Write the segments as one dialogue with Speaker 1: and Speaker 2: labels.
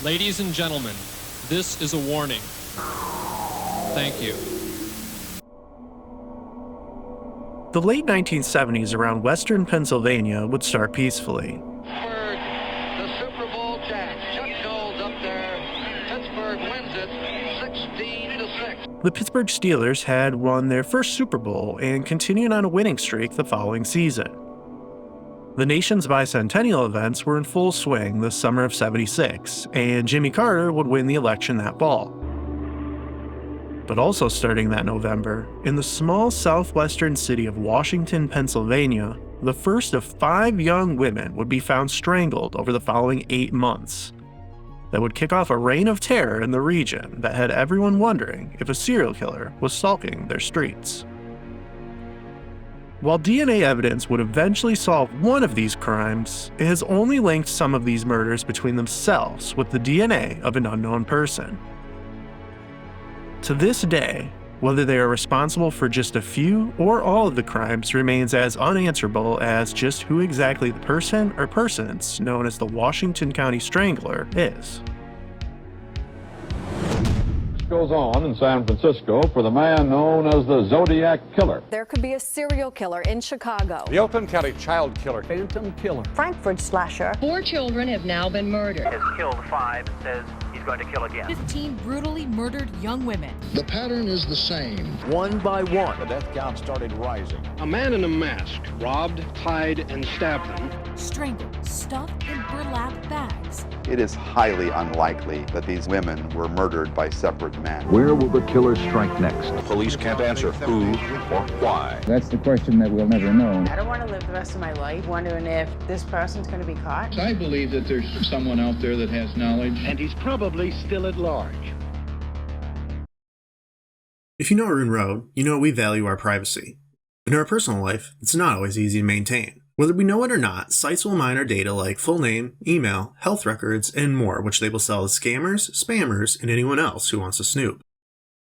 Speaker 1: Ladies and gentlemen, this is a warning. Thank you.
Speaker 2: The late 1970s around western Pennsylvania would start peacefully.
Speaker 3: The Super Bowl champs, Chuck Knowles up there. Pittsburgh wins it 16-6.
Speaker 2: The Pittsburgh Steelers had won their first Super Bowl and continued on a winning streak the following season. The nation's bicentennial events were in full swing the summer of '76, and Jimmy Carter would win the election that fall. But also starting that November, in the small southwestern city of Washington, Pennsylvania, the first of 5 young women would be found strangled over the following 8 months. That would kick off a reign of terror in the region that had everyone wondering if a serial killer was stalking their streets. While DNA evidence would eventually solve one of these crimes, it has only linked some of these murders between themselves with the DNA of an unknown person. To this day, whether they are responsible for just a few or all of the crimes remains as unanswerable as just who exactly the person or persons known as the Washington County Strangler is.
Speaker 4: Goes on in San Francisco for the man known as the Zodiac Killer.
Speaker 5: There could be a serial killer in Chicago.
Speaker 6: The Oakland County child killer.
Speaker 7: Phantom killer.
Speaker 8: Frankfurt slasher.
Speaker 9: 4 children have now been murdered.
Speaker 10: Has killed 5 and says he's going to kill again.
Speaker 9: 15 brutally murdered young women.
Speaker 11: The pattern is the same.
Speaker 7: One by one,
Speaker 12: the death count started rising.
Speaker 13: A man in a mask robbed, tied, and stabbed them.
Speaker 9: Strangled, stuffed in burlap bags.
Speaker 14: It is highly unlikely that these women were murdered by separate men.
Speaker 12: Where will the killer strike next?
Speaker 6: Police can't answer who or why.
Speaker 15: That's the question that we'll never know.
Speaker 8: I don't want to live the rest of my life wondering if this person's going to be caught.
Speaker 11: I believe that there's someone out there that has knowledge.
Speaker 13: And he's probably still at large.
Speaker 2: If you know Ruin Road, you know we value our privacy. In our personal life, it's not always easy to maintain. Whether we know it or not, sites will mine our data like full name, email, health records, and more, which they will sell to scammers, spammers, and anyone else who wants to snoop.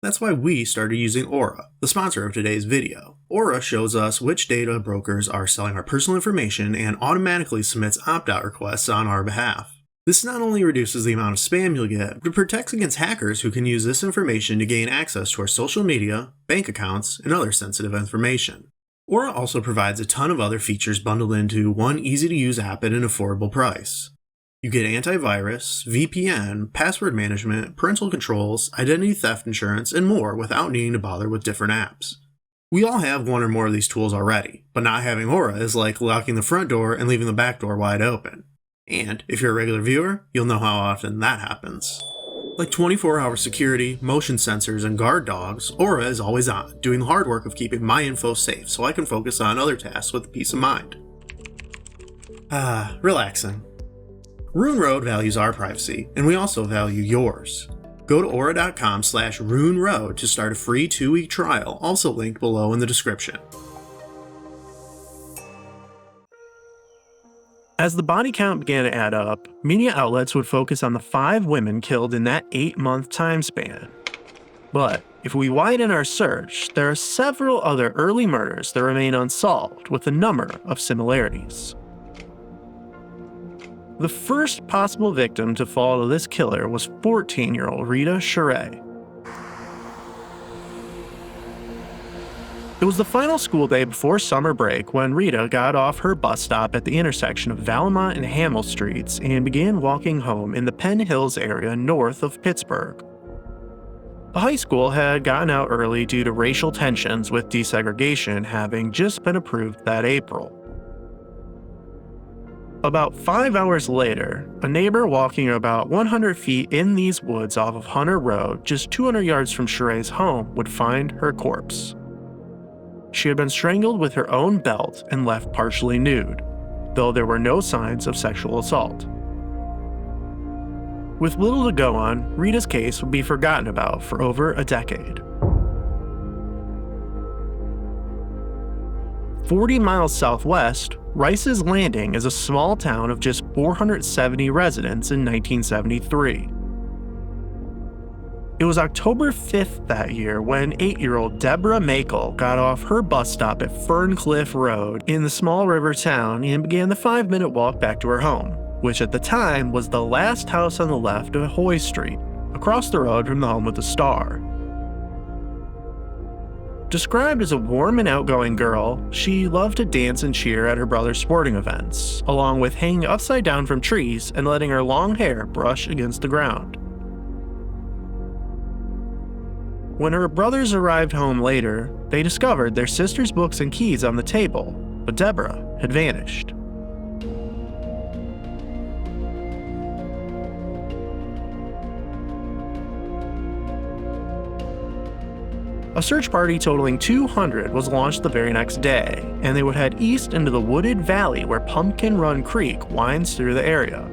Speaker 2: That's why we started using Aura, the sponsor of today's video. Aura shows us which data brokers are selling our personal information and automatically submits opt-out requests on our behalf. This not only reduces the amount of spam you'll get, but protects against hackers who can use this information to gain access to our social media, bank accounts, and other sensitive information. Aura also provides a ton of other features bundled into one easy-to-use app at an affordable price. You get antivirus, VPN, password management, parental controls, identity theft insurance, and more without needing to bother with different apps. We all have one or more of these tools already, but not having Aura is like locking the front door and leaving the back door wide open. And if you're a regular viewer, you'll know how often that happens. Like 24-hour security, motion sensors, and guard dogs, Aura is always on, doing the hard work of keeping my info safe so I can focus on other tasks with peace of mind. Relaxing. Ruin Road values our privacy, and we also value yours. Go to aura.com/ruinroad to start a free 2-week trial, also linked below in the description. As the body count began to add up, media outlets would focus on the 5 women killed in that 8-month time span. But if we widen our search, there are several other early murders that remain unsolved with a number of similarities. The first possible victim to fall to this killer was 14-year-old Rita Sheree. It was the final school day before summer break when Rita got off her bus stop at the intersection of Valemont and Hamel Streets and began walking home in the Penn Hills area north of Pittsburgh. The high school had gotten out early due to racial tensions, with desegregation having just been approved that April. About 5 hours later, a neighbor walking about 100 feet in these woods off of Hunter Road, just 200 yards from Sheree's home, would find her corpse. She had been strangled with her own belt and left partially nude, though there were no signs of sexual assault. With little to go on, Rita's case would be forgotten about for over a decade. 40 miles southwest, Rice's Landing is a small town of just 470 residents in 1973. It was October 5th that year when 8-year-old Deborah Makel got off her bus stop at Ferncliff Road in the small river town and began the 5-minute walk back to her home. which at the time was the last house on the left of Hoy Street, across the road from the home with the star. Described as a warm and outgoing girl, she loved to dance and cheer at her brother's sporting events, along with hanging upside down from trees and letting her long hair brush against the ground. When her brothers arrived home later, they discovered their sister's books and keys on the table, but Deborah had vanished. A search party totaling 200 was launched the very next day, and they would head east into the wooded valley where Pumpkin Run Creek winds through the area.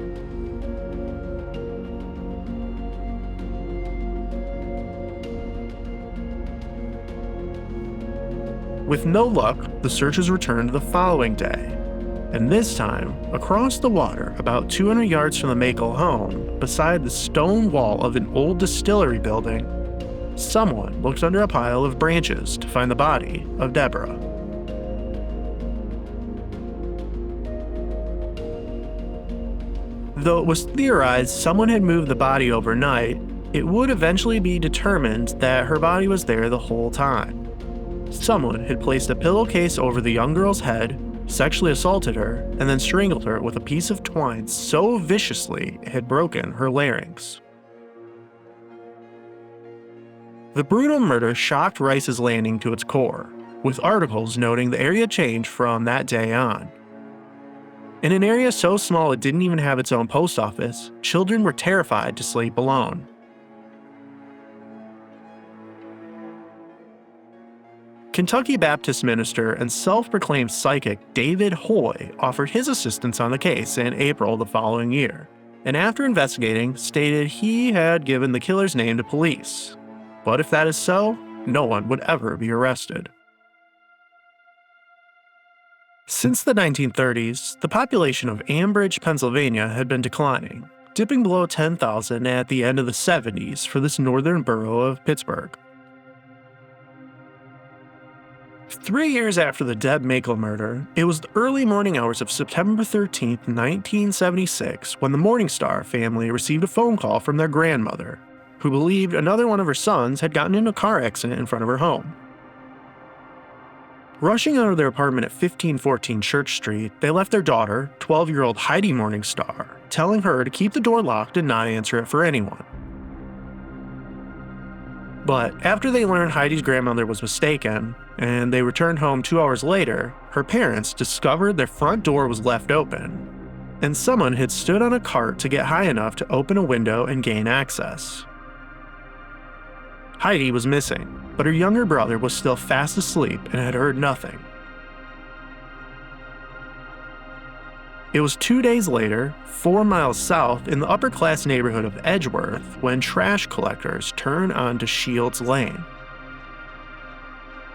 Speaker 2: With no luck, the searchers returned the following day, and this time, across the water about 200 yards from the Makel home, beside the stone wall of an old distillery building, someone looked under a pile of branches to find the body of Deborah. Though it was theorized someone had moved the body overnight, it would eventually be determined that her body was there the whole time. Someone had placed a pillowcase over the young girl's head, sexually assaulted her, and then strangled her with a piece of twine so viciously it had broken her larynx. The brutal murder shocked Rice's Landing to its core, with articles noting the area changed from that day on. In an area so small it didn't even have its own post office, children were terrified to sleep alone. Kentucky Baptist minister and self-proclaimed psychic David Hoy offered his assistance on the case in April the following year, and after investigating, stated he had given the killer's name to police. But if that is so, no one would ever be arrested. Since the 1930s, the population of Ambridge, Pennsylvania had been declining, dipping below 10,000 at the end of the 70s for this northern borough of Pittsburgh. 3 years after the Deb Makel murder, it was the early morning hours of September 13, 1976, when the Morningstar family received a phone call from their grandmother, who believed another one of her sons had gotten in a car accident in front of her home. Rushing out of their apartment at 1514 Church Street, they left their daughter, 12-year-old Heidi Morningstar, telling her to keep the door locked and not answer it for anyone. But after they learned Heidi's grandmother was mistaken, and they returned home 2 hours later, her parents discovered their front door was left open, and someone had stood on a cart to get high enough to open a window and gain access. Heidi was missing, but her younger brother was still fast asleep and had heard nothing. It was 2 days later, 4 miles south in the upper-class neighborhood of Edgeworth, when trash collectors turned onto Shields Lane.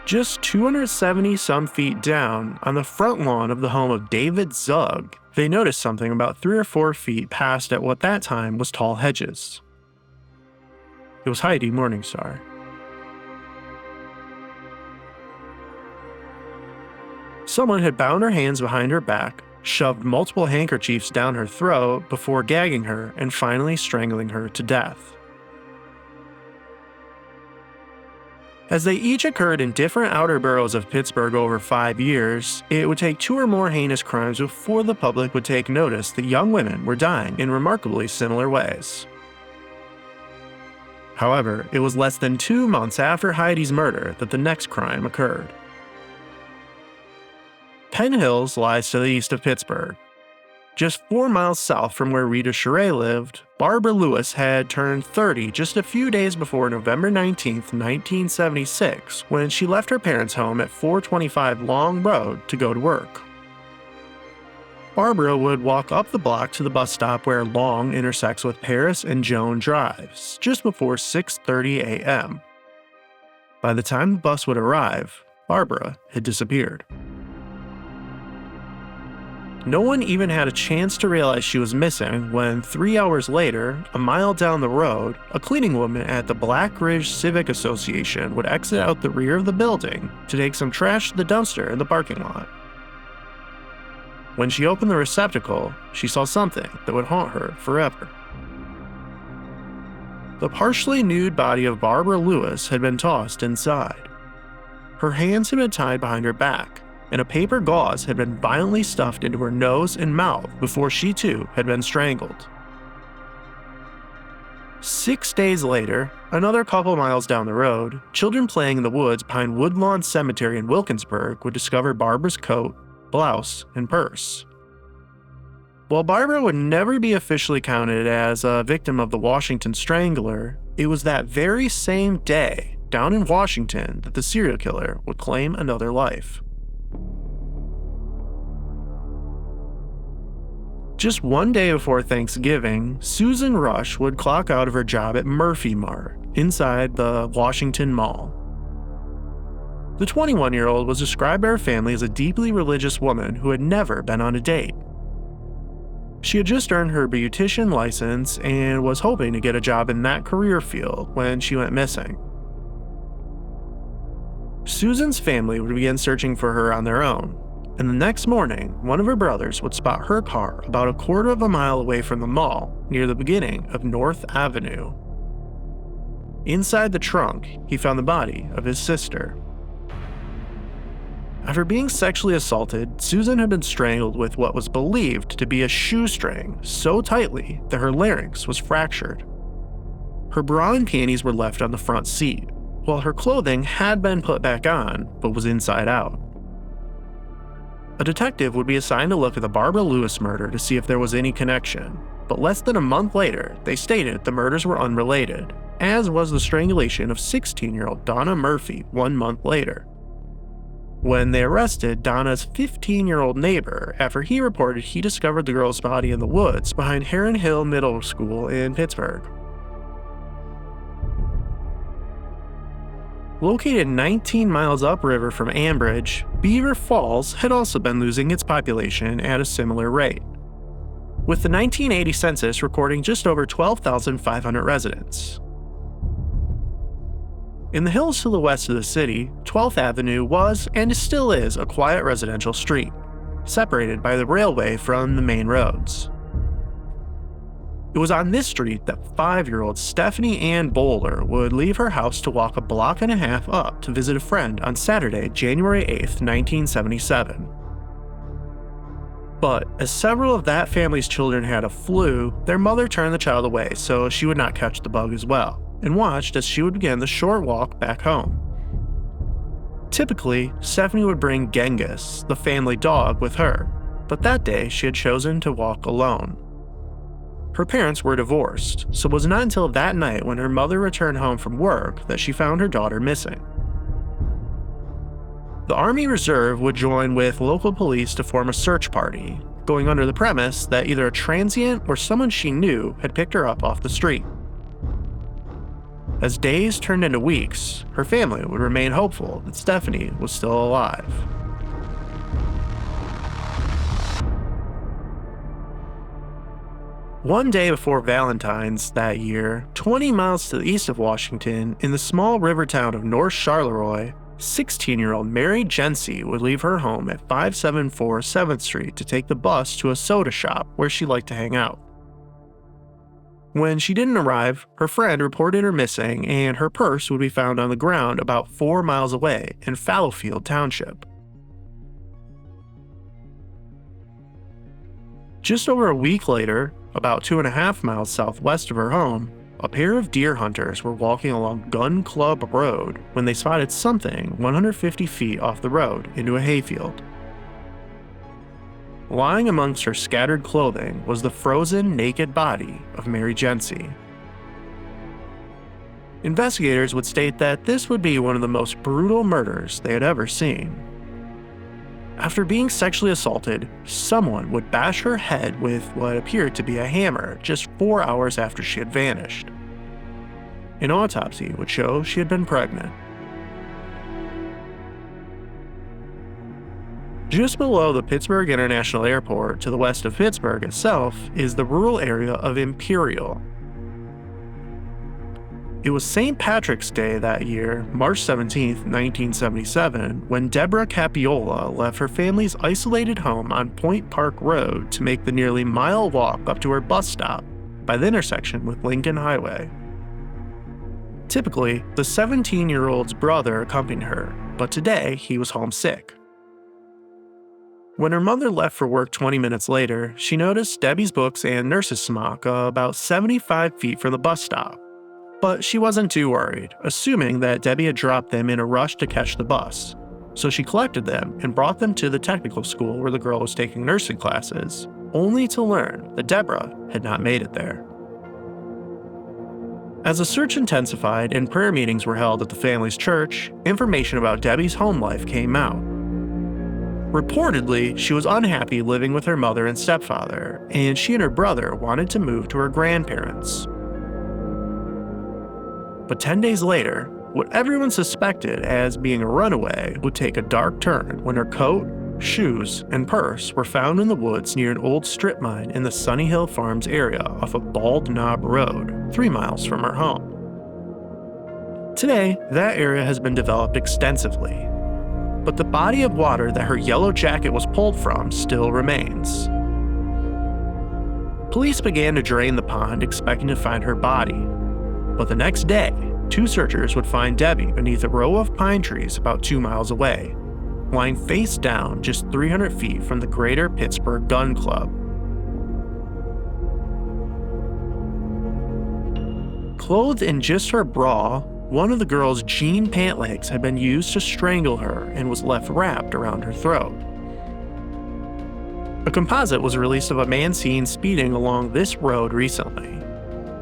Speaker 2: Just 270-some feet down, on the front lawn of the home of David Zugg, they noticed something about 3 or 4 feet past at what that time was tall hedges. It was Heidi Morningstar. Someone had bound her hands behind her back, shoved multiple handkerchiefs down her throat before gagging her and finally strangling her to death. As they each occurred in different outer boroughs of Pittsburgh over 5 years, it would take 2 or more heinous crimes before the public would take notice that young women were dying in remarkably similar ways. However, it was less than 2 months after Heidi's murder that the next crime occurred. Penn Hills lies to the east of Pittsburgh. Just 4 miles south from where Rita Charay lived, Barbara Lewis had turned 30 just a few days before November 19, 1976, when she left her parents' home at 425 Long Road to go to work. Barbara would walk up the block to the bus stop where Long intersects with Paris and Joan Drives, just before 6:30 a.m. By the time the bus would arrive, Barbara had disappeared. No one even had a chance to realize she was missing when 3 hours later, a mile down the road, a cleaning woman at the Black Ridge Civic Association would exit out the rear of the building to take some trash to the dumpster in the parking lot. When she opened the receptacle, she saw something that would haunt her forever. The partially nude body of Barbara Lewis had been tossed inside. Her hands had been tied behind her back, and a paper gauze had been violently stuffed into her nose and mouth before she too had been strangled. 6 days later, another couple miles down the road, children playing in the woods behind Woodlawn Cemetery in Wilkinsburg would discover Barbara's coat, blouse, and purse. While Barbara would never be officially counted as a victim of the Washington Strangler, it was that very same day, down in Washington, that the serial killer would claim another life. Just one day before Thanksgiving, Susan Rush would clock out of her job at Murphy Mart, inside the Washington Mall. The 21-year-old was described by her family as a deeply religious woman who had never been on a date. She had just earned her beautician license and was hoping to get a job in that career field when she went missing. Susan's family would begin searching for her on their own, and the next morning, one of her brothers would spot her car about a quarter of a mile away from the mall, near the beginning of North Avenue. Inside the trunk, he found the body of his sister. After being sexually assaulted, Susan had been strangled with what was believed to be a shoestring so tightly that her larynx was fractured. Her bra and panties were left on the front seat, while her clothing had been put back on but was inside out. A detective would be assigned to look at the Barbara Lewis murder to see if there was any connection, but less than a month later, they stated the murders were unrelated, as was the strangulation of 16-year-old Donna Murphy 1 month later. When they arrested Donna's 15-year-old neighbor after he reported he discovered the girl's body in the woods behind Heron Hill Middle School in Pittsburgh. Located 19 miles upriver from Ambridge, Beaver Falls had also been losing its population at a similar rate, with the 1980 census recording just over 12,500 residents. In the hills to the west of the city, 12th Avenue was and still is a quiet residential street, separated by the railway from the main roads. It was on this street that 5-year-old Stephanie Ann Bowler would leave her house to walk a block and a half up to visit a friend on Saturday, January 8th, 1977. But as several of that family's children had a flu, their mother turned the child away so she would not catch the bug as well, and watched as she would begin the short walk back home. Typically, Stephanie would bring Genghis, the family dog, with her, but that day she had chosen to walk alone. Her parents were divorced, so it was not until that night when her mother returned home from work that she found her daughter missing. The Army Reserve would join with local police to form a search party, going under the premise that either a transient or someone she knew had picked her up off the street. As days turned into weeks, her family would remain hopeful that Stephanie was still alive. One day before Valentine's that year, 20 miles to the east of Washington, in the small river town of North Charleroi, 16-year-old Mary Jency would leave her home at 574 7th Street to take the bus to a soda shop where she liked to hang out. When she didn't arrive, her friend reported her missing and her purse would be found on the ground about 4 miles away in Fallowfield Township. Just over a week later, about 2.5 miles southwest of her home, a pair of deer hunters were walking along Gun Club Road when they spotted something 150 feet off the road into a hayfield. Lying amongst her scattered clothing was the frozen, naked body of Mary Jency. Investigators would state that this would be one of the most brutal murders they had ever seen. After being sexually assaulted, someone would bash her head with what appeared to be a hammer just 4 hours after she had vanished. An autopsy would show she had been pregnant. Just below the Pittsburgh International Airport to the west of Pittsburgh itself is the rural area of Imperial. It was St. Patrick's Day that year, March 17, 1977, when Deborah Capiola left her family's isolated home on Point Park Road to make the nearly mile walk up to her bus stop by the intersection with Lincoln Highway. Typically, the 17-year-old's brother accompanied her, but today he was homesick. When her mother left for work 20 minutes later, she noticed Debbie's books and nurse's smock about 75 feet from the bus stop. But she wasn't too worried, assuming that Debbie had dropped them in a rush to catch the bus. So she collected them and brought them to the technical school where the girl was taking nursing classes, only to learn that Deborah had not made it there. As the search intensified and prayer meetings were held at the family's church, information about Debbie's home life came out. Reportedly, she was unhappy living with her mother and stepfather, and she and her brother wanted to move to her grandparents. But 10 days later, what everyone suspected as being a runaway would take a dark turn when her coat, shoes, and purse were found in the woods near an old strip mine in the Sunny Hill Farms area off of Bald Knob Road, 3 miles from her home. Today, that area has been developed extensively, but the body of water that her yellow jacket was pulled from still remains. Police began to drain the pond expecting to find her body, but the next day, 2 searchers would find Debbie beneath a row of pine trees about 2 miles away, lying face down just 300 feet from the Greater Pittsburgh Gun Club. Clothed in just her bra, one of the girl's jean pant legs had been used to strangle her and was left wrapped around her throat. A composite was released of a man seen speeding along this road recently,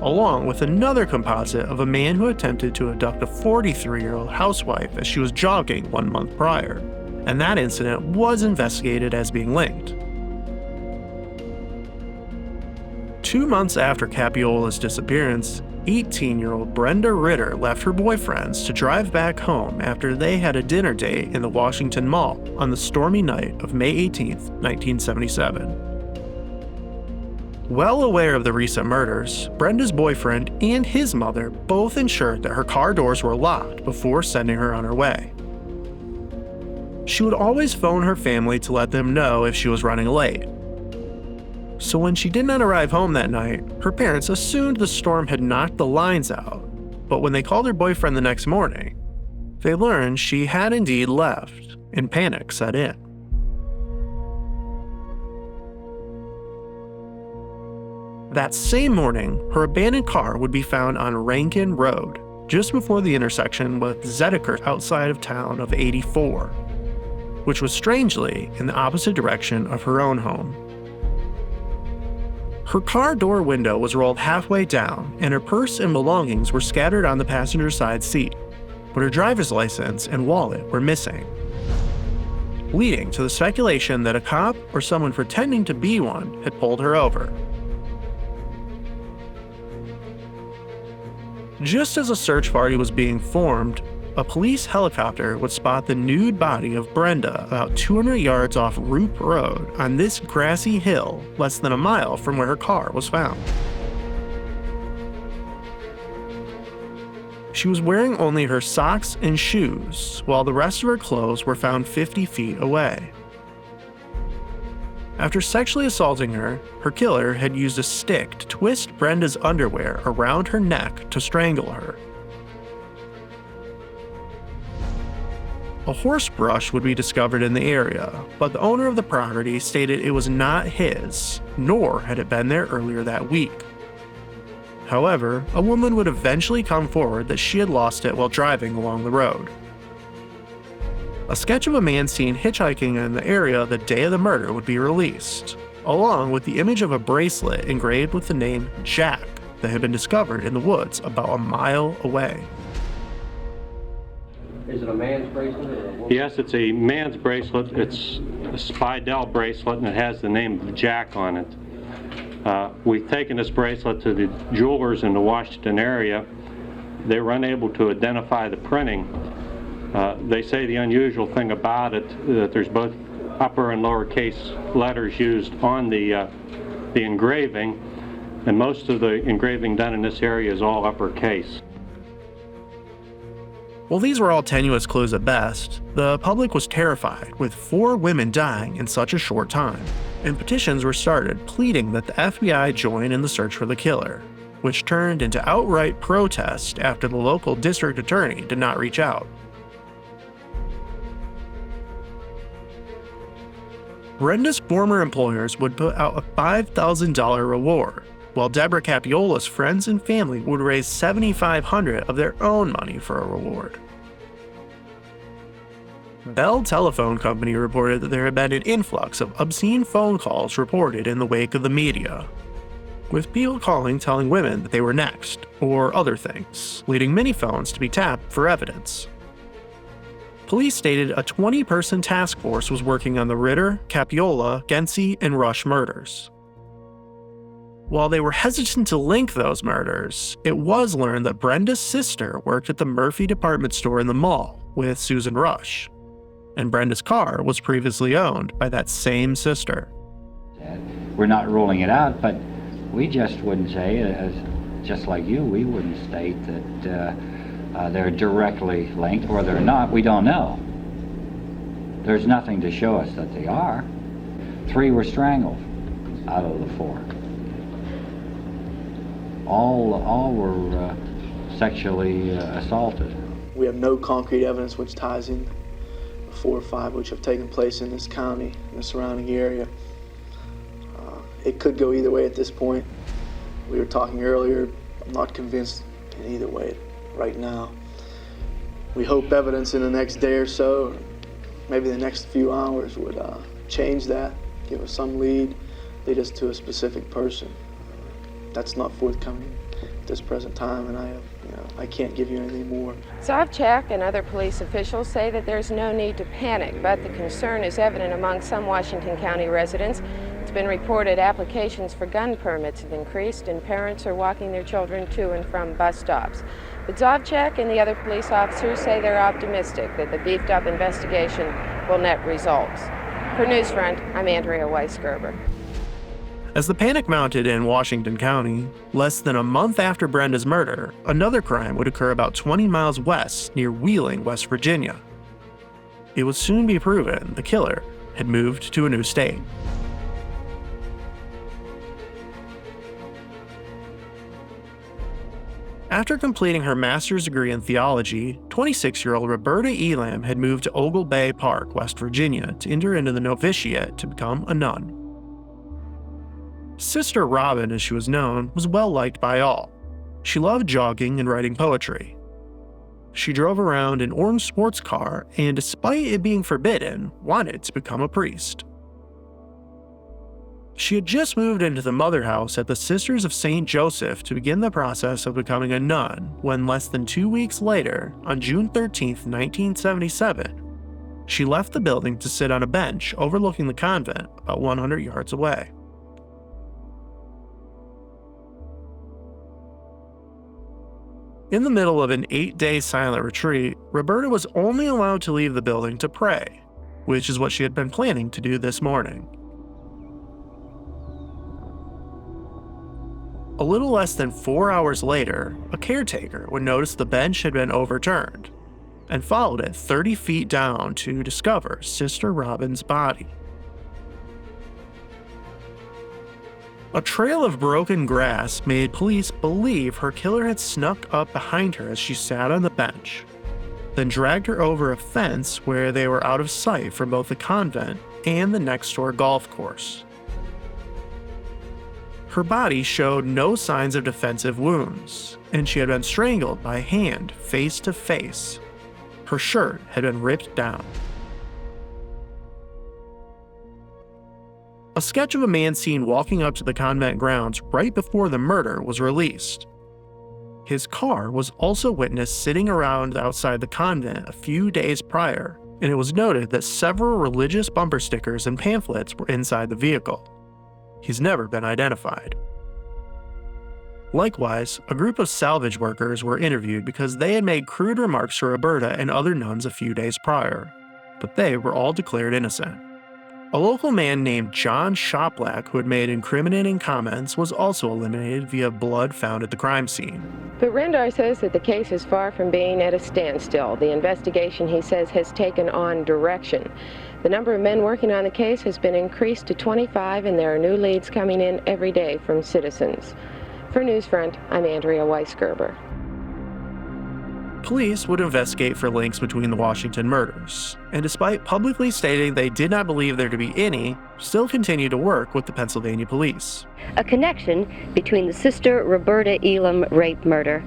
Speaker 2: along with another composite of a man who attempted to abduct a 43-year-old housewife as she was jogging 1 month prior, and that incident was investigated as being linked. 2 months after Capiola's disappearance, 18-year-old Brenda Ritter left her boyfriends to drive back home after they had a dinner date in the Washington Mall on the stormy night of May 18, 1977. Well aware of the recent murders, Brenda's boyfriend and his mother both ensured that her car doors were locked before sending her on her way. She would always phone her family to let them know if she was running late. So when she did not arrive home that night, her parents assumed the storm had knocked the lines out, but when they called her boyfriend the next morning, they learned she had indeed left, and panic set in. That same morning, her abandoned car would be found on Rankin Road, just before the intersection with Zedeker outside of town of 84, which was strangely in the opposite direction of her own home. Her car door window was rolled halfway down, and her purse and belongings were scattered on the passenger side seat, but her driver's license and wallet were missing, leading to the speculation that a cop or someone pretending to be one had pulled her over. Just as a search party was being formed, a police helicopter would spot the nude body of Brenda about 200 yards off Roop Road on this grassy hill less than a mile from where her car was found. She was wearing only her socks and shoes, while the rest of her clothes were found 50 feet away. After sexually assaulting her, her killer had used a stick to twist Brenda's underwear around her neck to strangle her. A horse brush would be discovered in the area, but the owner of the property stated it was not his, nor had it been there earlier that week. However, a woman would eventually come forward that she had lost it while driving along the road. A sketch of a man seen hitchhiking in the area the day of the murder would be released, along with the image of a bracelet engraved with the name Jack that had been discovered in the woods about a mile away.
Speaker 7: Is it a man's bracelet or a woman's?
Speaker 16: Yes, it's a man's bracelet. It's a Spidell bracelet, and it has the name of Jack on it. We've taken this bracelet to the jewelers in the Washington area. They were unable to identify the printing. They say the unusual thing about it that there's both upper and lowercase letters used on the engraving, and most of the engraving done in this area is all uppercase.
Speaker 2: While these were all tenuous clues at best, the public was terrified, with 4 women dying in such a short time, and petitions were started pleading that the FBI join in the search for the killer, which turned into outright protest after the local district attorney did not reach out. Brenda's former employers would put out a $5,000 reward, while Deborah Capiola's friends and family would raise $7,500 of their own money for a reward. Bell Telephone Company reported that there had been an influx of obscene phone calls reported in the wake of the media, with people calling telling women that they were next, or other things, leading many phones to be tapped for evidence. Police stated a 20-person task force was working on the Ritter, Capiola, Gency, and Rush murders. While they were hesitant to link those murders, it was learned that Brenda's sister worked at the Murphy department store in the mall with Susan Rush, and Brenda's car was previously owned by that same sister.
Speaker 17: We're not ruling it out, but we just wouldn't say, just like you, we wouldn't state that they're directly linked, or they're not. We don't know. There's nothing to show us that they are. 3 were strangled out of the 4. All were sexually assaulted.
Speaker 18: We have no concrete evidence which ties in the 4 or 5 which have taken place in this county, in the surrounding area. It could go either way at this point. We were talking earlier, I'm not convinced in either way right now. We hope evidence in the next day or so, maybe the next few hours, would change that, give us some lead us to a specific person. That's not forthcoming at this present time, and I can't give you anything more.
Speaker 8: Sovchak and other police officials say that there's no need to panic, but the concern is evident among some Washington County residents. It's been reported applications for gun permits have increased, and parents are walking their children to and from bus stops. But Sovchak and the other police officers say they're optimistic that the beefed-up investigation will net results. For Newsfront, I'm Andrea Weisgerber.
Speaker 2: As the panic mounted in Washington County, less than a month after Brenda's murder, another crime would occur about 20 miles west near Wheeling, West Virginia. It would soon be proven the killer had moved to a new state. After completing her master's degree in theology, 26-year-old Roberta Elam had moved to Ogle Bay Park, West Virginia, to enter into the novitiate to become a nun. Sister Robin, as she was known, was well liked by all. She loved jogging and writing poetry. She drove around an orange sports car and, despite it being forbidden, wanted to become a priest. She had just moved into the mother house at the Sisters of St. Joseph to begin the process of becoming a nun when, less than 2 weeks later, on June 13, 1977, she left the building to sit on a bench overlooking the convent about 100 yards away. In the middle of an 8-day silent retreat, Roberta was only allowed to leave the building to pray, which is what she had been planning to do this morning. A little less than 4 hours later, a caretaker would notice the bench had been overturned, and followed it 30 feet down to discover Sister Robin's body. A trail of broken grass made police believe her killer had snuck up behind her as she sat on the bench, then dragged her over a fence where they were out of sight from both the convent and the next-door golf course. Her body showed no signs of defensive wounds, and she had been strangled by hand face to face. Her shirt had been ripped down. A sketch of a man seen walking up to the convent grounds right before the murder was released. His car was also witnessed sitting around outside the convent a few days prior, and it was noted that several religious bumper stickers and pamphlets were inside the vehicle. He's never been identified. Likewise, a group of salvage workers were interviewed because they had made crude remarks to Roberta and other nuns a few days prior, but they were all declared innocent. A local man named John Shoplack, who had made incriminating comments, was also eliminated via blood found at the crime scene.
Speaker 8: But Rendar says that the case is far from being at a standstill. The investigation, he says, has taken on direction. The number of men working on the case has been increased to 25, and there are new leads coming in every day from citizens. For Newsfront, I'm Andrea Weisgerber.
Speaker 2: Police would investigate for links between the Washington murders, and despite publicly stating they did not believe there to be any, still continued to work with the Pennsylvania police.
Speaker 19: A connection between the Sister Roberta Elam rape murder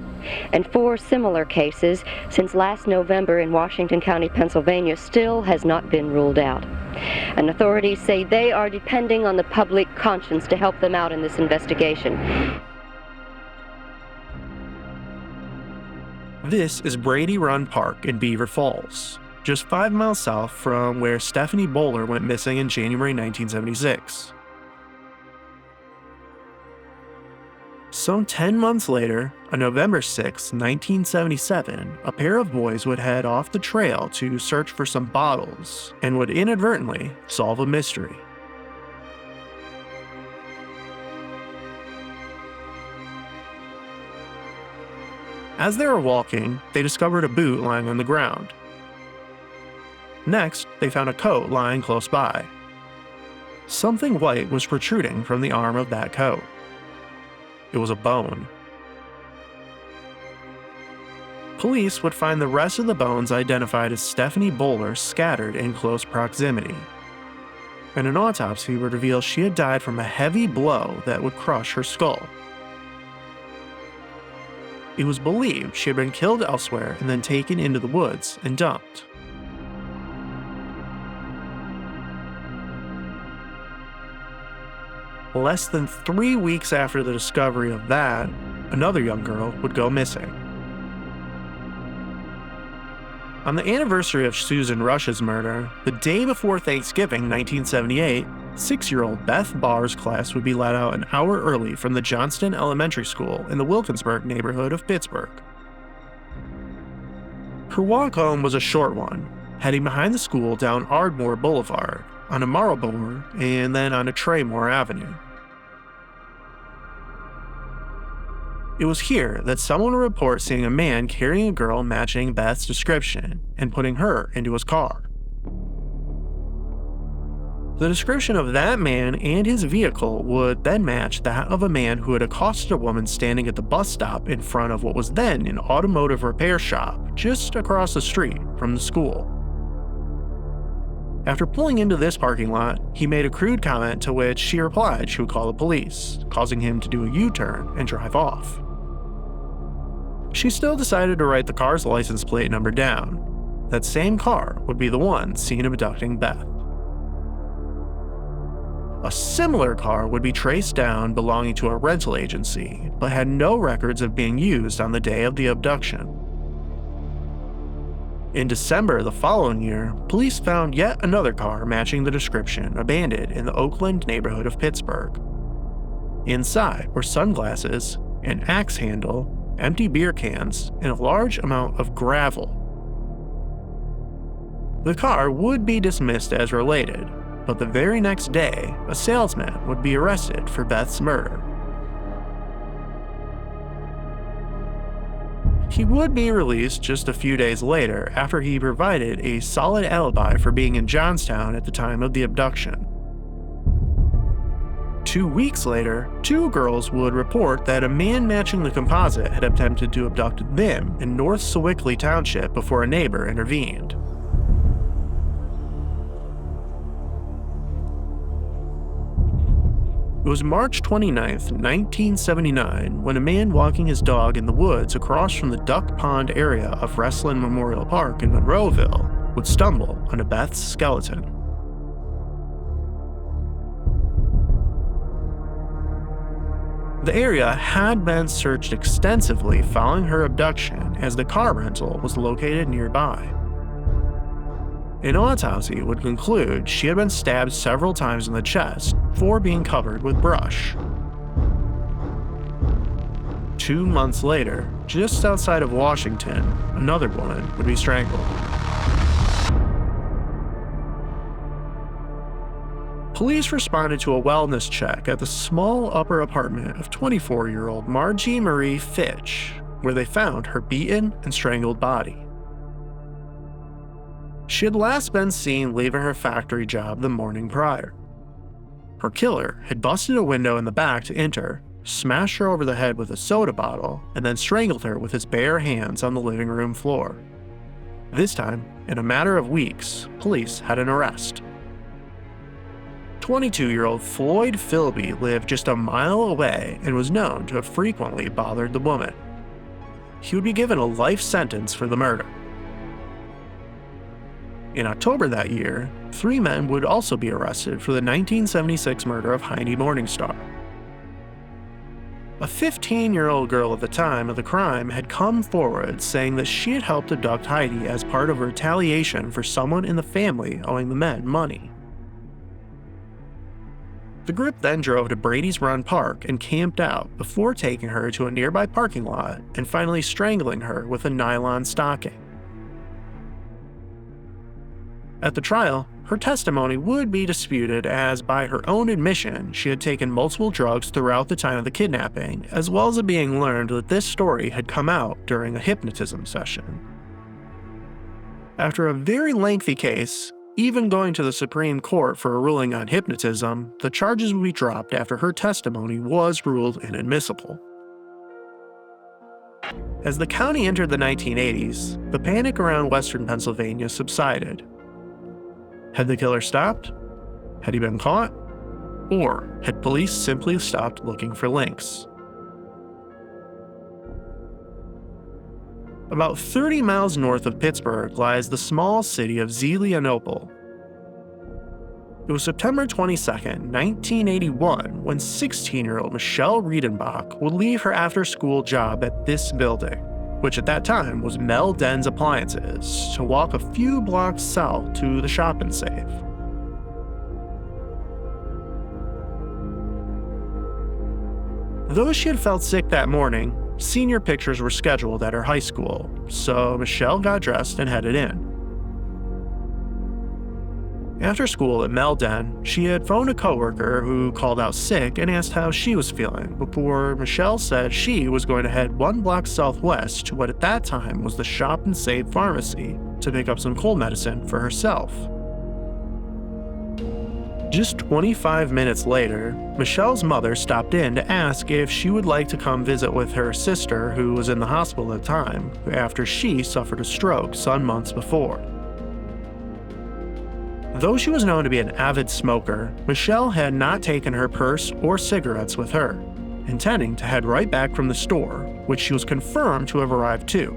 Speaker 19: and 4 similar cases since last November in Washington County, Pennsylvania, still has not been ruled out. And authorities say they are depending on the public conscience to help them out in this investigation.
Speaker 2: This is Brady Run Park in Beaver Falls, just 5 miles south from where Stephanie Bowler went missing in January 1976. Some 10 months later, on November 6, 1977, a pair of boys would head off the trail to search for some bottles and would inadvertently solve a mystery. As they were walking, they discovered a boot lying on the ground. Next, they found a coat lying close by. Something white was protruding from the arm of that coat. It was a bone. Police would find the rest of the bones identified as Stephanie Bowler scattered in close proximity. And an autopsy would reveal she had died from a heavy blow that would crush her skull. It was believed she had been killed elsewhere and then taken into the woods and dumped. Less than 3 weeks after the discovery of that, another young girl would go missing. On the anniversary of Susan Rush's murder, the day before Thanksgiving 1978, 6-year-old Beth Barr's class would be let out an hour early from the Johnston Elementary School in the Wilkinsburg neighborhood of Pittsburgh. Her walk home was a short one, heading behind the school down Ardmore Boulevard, on a Marlborough, and then on a Traymore Avenue. It was here that someone would report seeing a man carrying a girl matching Beth's description and putting her into his car. The description of that man and his vehicle would then match that of a man who had accosted a woman standing at the bus stop in front of what was then an automotive repair shop just across the street from the school. After pulling into this parking lot, he made a crude comment to which she replied she would call the police, causing him to do a U-turn and drive off. She still decided to write the car's license plate number down. That same car would be the one seen abducting Beth. A similar car would be traced down belonging to a rental agency, but had no records of being used on the day of the abduction. In December the following year, police found yet another car matching the description abandoned in the Oakland neighborhood of Pittsburgh. Inside were sunglasses, an axe handle, empty beer cans, and a large amount of gravel. The car would be dismissed as related, but the very next day, a salesman would be arrested for Beth's murder. He would be released just a few days later after he provided a solid alibi for being in Johnstown at the time of the abduction. 2 weeks later, 2 girls would report that a man matching the composite had attempted to abduct them in North Sewickley Township before a neighbor intervened. It was March 29, 1979, when a man walking his dog in the woods across from the Duck Pond area of Wrestling Memorial Park in Monroeville would stumble onto Beth's skeleton. The area had been searched extensively following her abduction, as the car rental was located nearby. An autopsy would conclude she had been stabbed several times in the chest before being covered with brush. 2 months later, just outside of Washington, another woman would be strangled. Police responded to a wellness check at the small upper apartment of 24-year-old Margie Marie Fitch, where they found her beaten and strangled body. She had last been seen leaving her factory job the morning prior. Her killer had busted a window in the back to enter, smashed her over the head with a soda bottle, and then strangled her with his bare hands on the living room floor. This time, in a matter of weeks, police had an arrest. 22-year-old Floyd Philby lived just a mile away and was known to have frequently bothered the woman. He would be given a life sentence for the murder. In October that year, 3 men would also be arrested for the 1976 murder of Heidi Morningstar. A 15-year-old girl at the time of the crime had come forward saying that she had helped abduct Heidi as part of a retaliation for someone in the family owing the men money. The group then drove to Brady's Run Park and camped out before taking her to a nearby parking lot and finally strangling her with a nylon stocking. At the trial, her testimony would be disputed as, by her own admission, she had taken multiple drugs throughout the time of the kidnapping, as well as it being learned that this story had come out during a hypnotism session. After a very lengthy case, even going to the Supreme Court for a ruling on hypnotism, the charges would be dropped after her testimony was ruled inadmissible. As the county entered the 1980s, the panic around western Pennsylvania subsided. Had the killer stopped? Had he been caught? Or had police simply stopped looking for links? About 30 miles north of Pittsburgh lies the small city of Zelienople. It was September 22, 1981, when 16-year-old Michelle Riedenbach would leave her after-school job at this building, which at that time was Mel Den's Appliances, to walk a few blocks south to the Shop and Save. Though she had felt sick that morning, senior pictures were scheduled at her high school, so Michelle got dressed and headed in. After school at Mel Den, she had phoned a coworker who called out sick and asked how she was feeling, before Michelle said she was going to head 1 block southwest to what at that time was the Shop and Save pharmacy to pick up some cold medicine for herself. Just 25 minutes later, Michelle's mother stopped in to ask if she would like to come visit with her sister, who was in the hospital at the time, after she suffered a stroke some months before. Though she was known to be an avid smoker, Michelle had not taken her purse or cigarettes with her, intending to head right back from the store, which she was confirmed to have arrived to.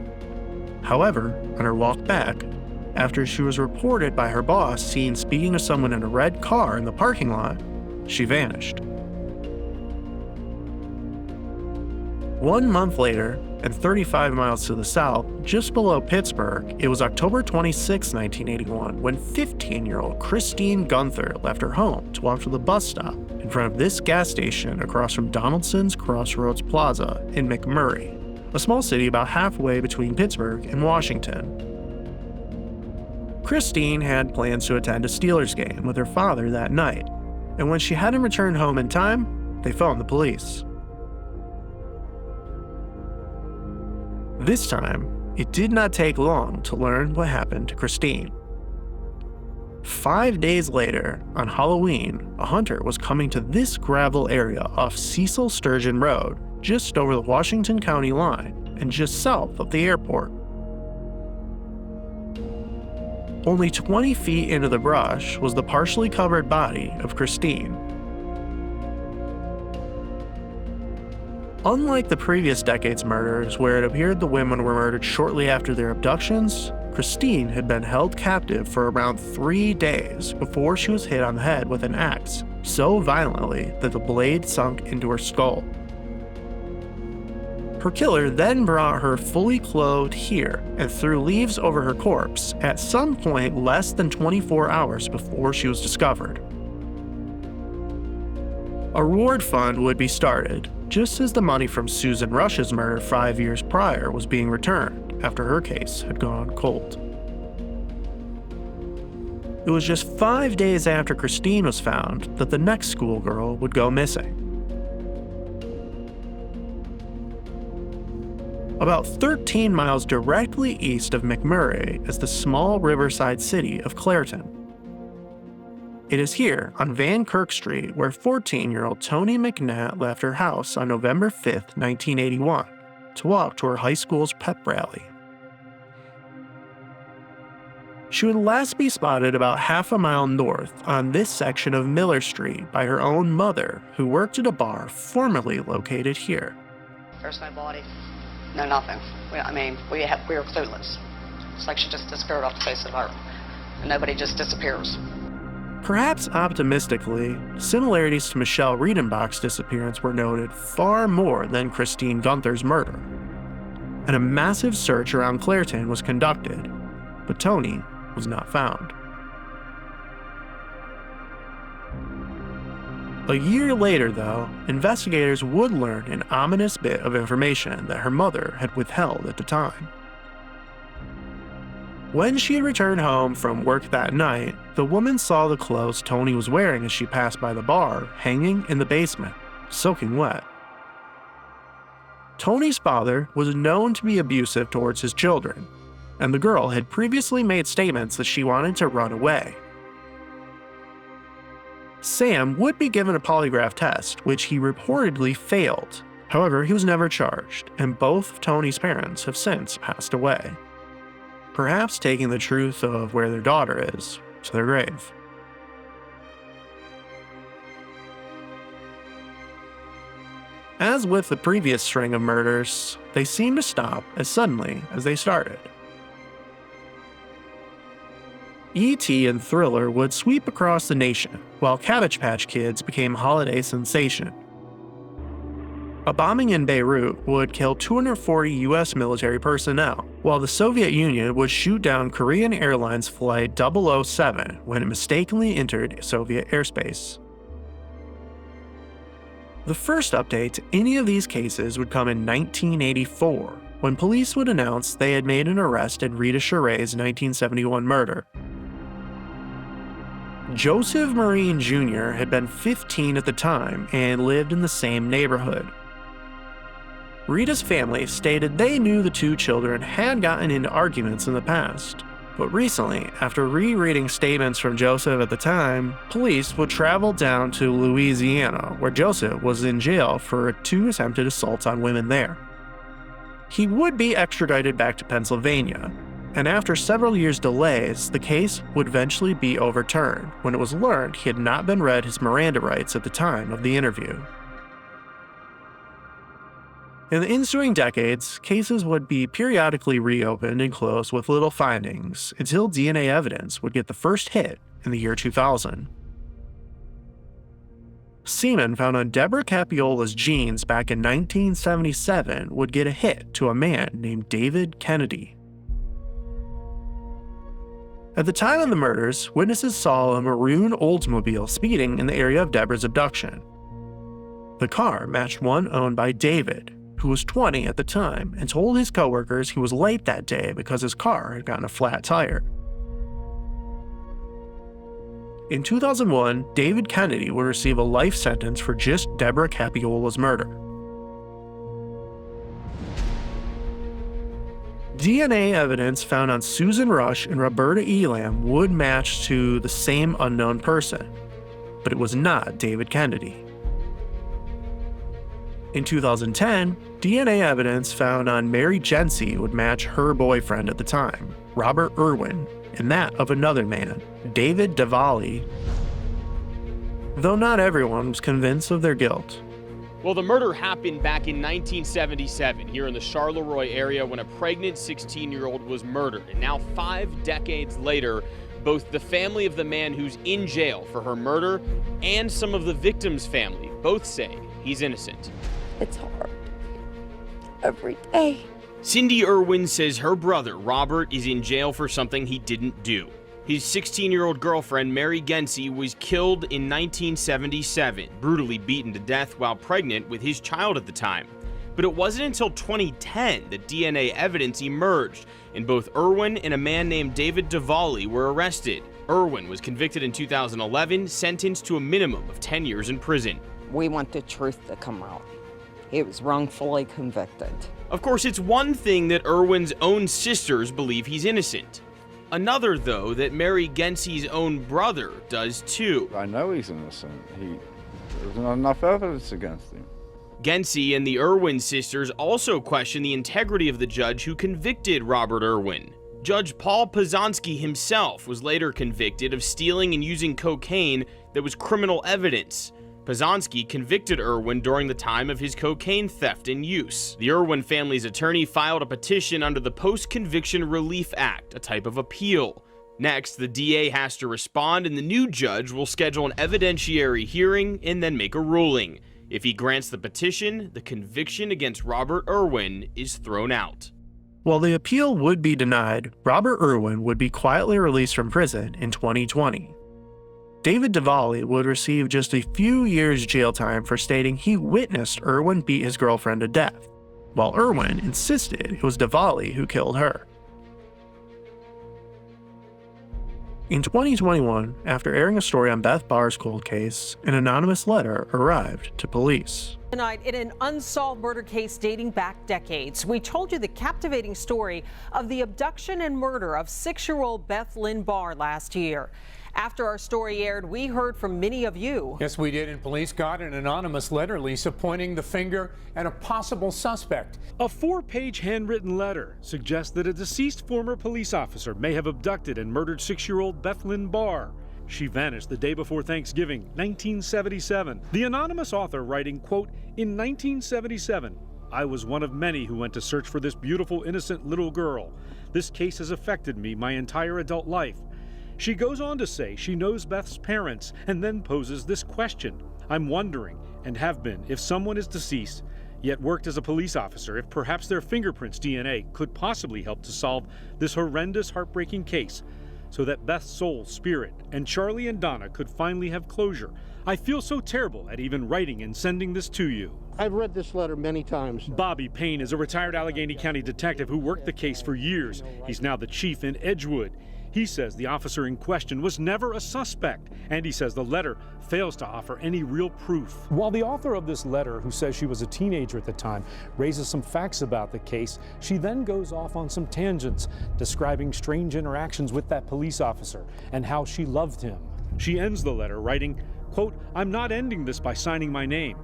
Speaker 2: However, on her walk back, after she was reported by her boss seen speaking to someone in a red car in the parking lot, she vanished. 1 month later, and 35 miles to the south, just below Pittsburgh, it was October 26, 1981, when 15-year-old Christine Gunther left her home to walk to the bus stop in front of this gas station across from Donaldson's Crossroads Plaza in McMurray, a small city about halfway between Pittsburgh and Washington. Christine had plans to attend a Steelers game with her father that night, and when she hadn't returned home in time, they phoned the police. This time, it did not take long to learn what happened to Christine. 5 days later, on Halloween, a hunter was coming to this gravel area off Cecil Sturgeon Road, just over the Washington County line and just south of the airport. Only 20 feet into the brush was the partially covered body of Christine. Unlike the previous decade's murders, where it appeared the women were murdered shortly after their abductions, Christine had been held captive for around 3 days before she was hit on the head with an axe, so violently that the blade sunk into her skull. Her killer then brought her fully clothed here and threw leaves over her corpse at some point less than 24 hours before she was discovered. A reward fund would be started, just as the money from Susan Rush's murder 5 years prior was being returned after her case had gone cold. It was just 5 days after Christine was found that the next schoolgirl would go missing. About 13 miles directly east of McMurray is the small riverside city of Clairton. It is here, on Van Kirk Street, where 14-year-old Toni McNatt left her house on November 5, 1981, to walk to her high school's pep rally. She would last be spotted about half a mile north on this section of Miller Street by her own mother, who worked at a bar formerly located here.
Speaker 20: There's no body, no nothing. We were clueless. It's like she just disappeared off the face of the earth, and nobody just disappears.
Speaker 2: Perhaps optimistically, similarities to Michelle Riedenbach's disappearance were noted far more than Christine Gunther's murder, and a massive search around Clairton was conducted, but Toni was not found. A year later, though, investigators would learn an ominous bit of information that her mother had withheld at the time. When she had returned home from work that night, the woman saw the clothes Toni was wearing as she passed by the bar hanging in the basement, soaking wet. Toni's father was known to be abusive towards his children, and the girl had previously made statements that she wanted to run away. Sam would be given a polygraph test, which he reportedly failed. However, he was never charged, and both of Toni's parents have since passed away, perhaps taking the truth of where their daughter is to their grave. As with the previous string of murders, they seem to stop as suddenly as they started. E.T. and Thriller would sweep across the nation, while Cabbage Patch Kids became a holiday sensation. A bombing in Beirut would kill 240 US military personnel, while the Soviet Union would shoot down Korean Airlines Flight 007 when it mistakenly entered Soviet airspace. The first update to any of these cases would come in 1984, when police would announce they had made an arrest in Rita Charet's 1971 murder. Joseph Marine Jr. had been 15 at the time and lived in the same neighborhood. Rita's family stated they knew the two children had gotten into arguments in the past, but recently, after rereading statements from Joseph at the time, police would travel down to Louisiana, where Joseph was in jail for 2 attempted assaults on women there. He would be extradited back to Pennsylvania, and after several years' delays, the case would eventually be overturned when it was learned he had not been read his Miranda rights at the time of the interview. In the ensuing decades, cases would be periodically reopened and closed with little findings until DNA evidence would get the first hit in the year 2000. Semen found on Deborah Capiola's jeans back in 1977 would get a hit to a man named David Kennedy. At the time of the murders, witnesses saw a maroon Oldsmobile speeding in the area of Deborah's abduction. The car matched one owned by David, who was 20 at the time and told his coworkers he was late that day because his car had gotten a flat tire. In 2001, David Kennedy would receive a life sentence for just Deborah Capiola's murder. DNA evidence found on Susan Rush and Roberta Elam would match to the same unknown person, but it was not David Kennedy. In 2010, DNA evidence found on Mary Jency would match her boyfriend at the time, Robert Irwin, and that of another man, David Davali. Though not everyone was convinced of their guilt.
Speaker 21: Well, the murder happened back in 1977 here in the Charleroi area when a pregnant 16-year-old was murdered. And now 5 decades later, both the family of the man who's in jail for her murder and some of the victim's family both say he's innocent.
Speaker 22: It's hard. Every day.
Speaker 21: Cindy Irwin says her brother, Robert, is in jail for something he didn't do. His 16-year-old girlfriend, Mary Gency, was killed in 1977, brutally beaten to death while pregnant with his child at the time. But it wasn't until 2010 that DNA evidence emerged, and both Irwin and a man named David Davali were arrested. Irwin was convicted in 2011, sentenced to a minimum of 10 years in prison.
Speaker 22: We want the truth to come out.
Speaker 1: he was wrongfully convicted.
Speaker 21: Of course, it's one thing that Irwin's own sisters believe he's innocent. Another, though, that Mary Gency's own brother does too.
Speaker 3: I know he's innocent. There's not enough evidence against him.
Speaker 21: Gency and the Irwin sisters also question the integrity of the judge who convicted Robert Irwin. Judge Paul Pazanski himself was later convicted of stealing and using cocaine that was criminal evidence. Pazanski convicted Irwin during the time of his cocaine theft and use. The Irwin family's attorney filed a petition under the Post-Conviction Relief Act, a type of appeal. Next, the DA has to respond, and the new judge will schedule an evidentiary hearing and then make a ruling. If he grants the petition, the conviction against Robert Irwin is thrown out.
Speaker 2: While the appeal would be denied, Robert Irwin would be quietly released from prison in 2020. David Duvally would receive just a few years jail time for stating he witnessed Irwin beat his girlfriend to death, while Irwin insisted it was Duvally who killed her. In 2021, after airing a story on Beth Barr's cold case, an anonymous letter arrived to police.
Speaker 23: Tonight, in an unsolved murder case dating back decades, we told you the captivating story of the abduction and murder of 6-year-old Beth Lynn Barr last year. After our story aired, we heard from many of you.
Speaker 24: Yes, we did, and police got an anonymous letter, Lisa, pointing the finger at a possible suspect.
Speaker 25: A 4-page handwritten letter suggests that a deceased former police officer may have abducted and murdered 6-year-old Beth Lynn Barr. She vanished the day before Thanksgiving, 1977. The anonymous author writing, quote, "In 1977, I was one of many who went to search for this beautiful, innocent little girl. This case has affected me my entire adult life." She goes on to say she knows Beth's parents and then poses this question. "I'm wondering, and have been, if someone is deceased, yet worked as a police officer, if perhaps their fingerprints DNA could possibly help to solve this horrendous, heartbreaking case, so that Beth's soul, spirit, and Charlie and Donna could finally have closure. I feel so terrible at even writing and sending this to you."
Speaker 26: I've read this letter many times.
Speaker 25: Bobby Payne is a retired Allegheny County detective who worked the case for years. He's now the chief in Edgewood. He says the officer in question was never a suspect, and he says the letter fails to offer any real proof. While the author of this letter, who says she was a teenager at the time, raises some facts about the case, she then goes off on some tangents, describing strange interactions with that police officer and how she loved him. She ends the letter writing, quote, "I'm not ending this by signing my name.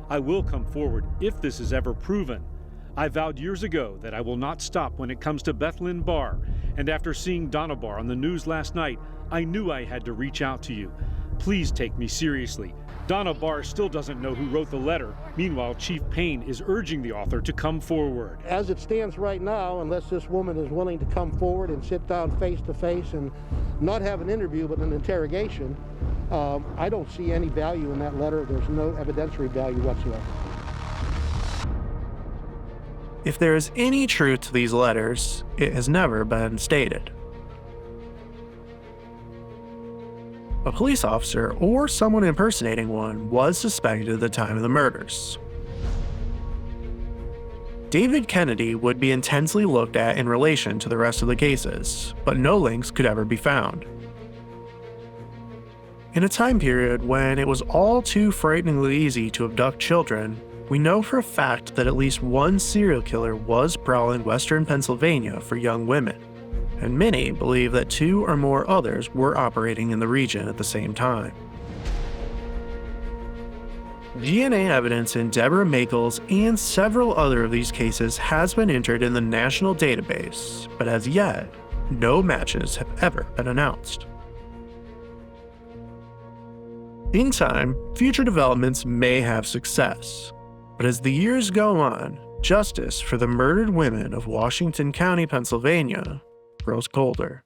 Speaker 25: I will come forward if this is ever proven. I vowed years ago that I will not stop when it comes to Beth Lynn Barr, and after seeing Donna Barr on the news last night, I knew I had to reach out to you. Please take me seriously." Donna Barr still doesn't know who wrote the letter. Meanwhile, Chief Payne is urging the author to come forward.
Speaker 26: As it stands right now, unless this woman is willing to come forward and sit down face to face and not have an interview but an interrogation, I don't see any value in that letter. There's no evidentiary value whatsoever.
Speaker 2: If there is any truth to these letters, it has never been stated. A police officer or someone impersonating one was suspected at the time of the murders. David Kennedy would be intensely looked at in relation to the rest of the cases, but no links could ever be found. In a time period when it was all too frighteningly easy to abduct children, we know for a fact that at least one serial killer was prowling western Pennsylvania for young women, and many believe that 2 or more others were operating in the region at the same time. DNA evidence in Deborah Makel's and several other of these cases has been entered in the national database, but as yet, no matches have ever been announced. In time, future developments may have success, but as the years go on, justice for the murdered women of Washington County, Pennsylvania, grows colder.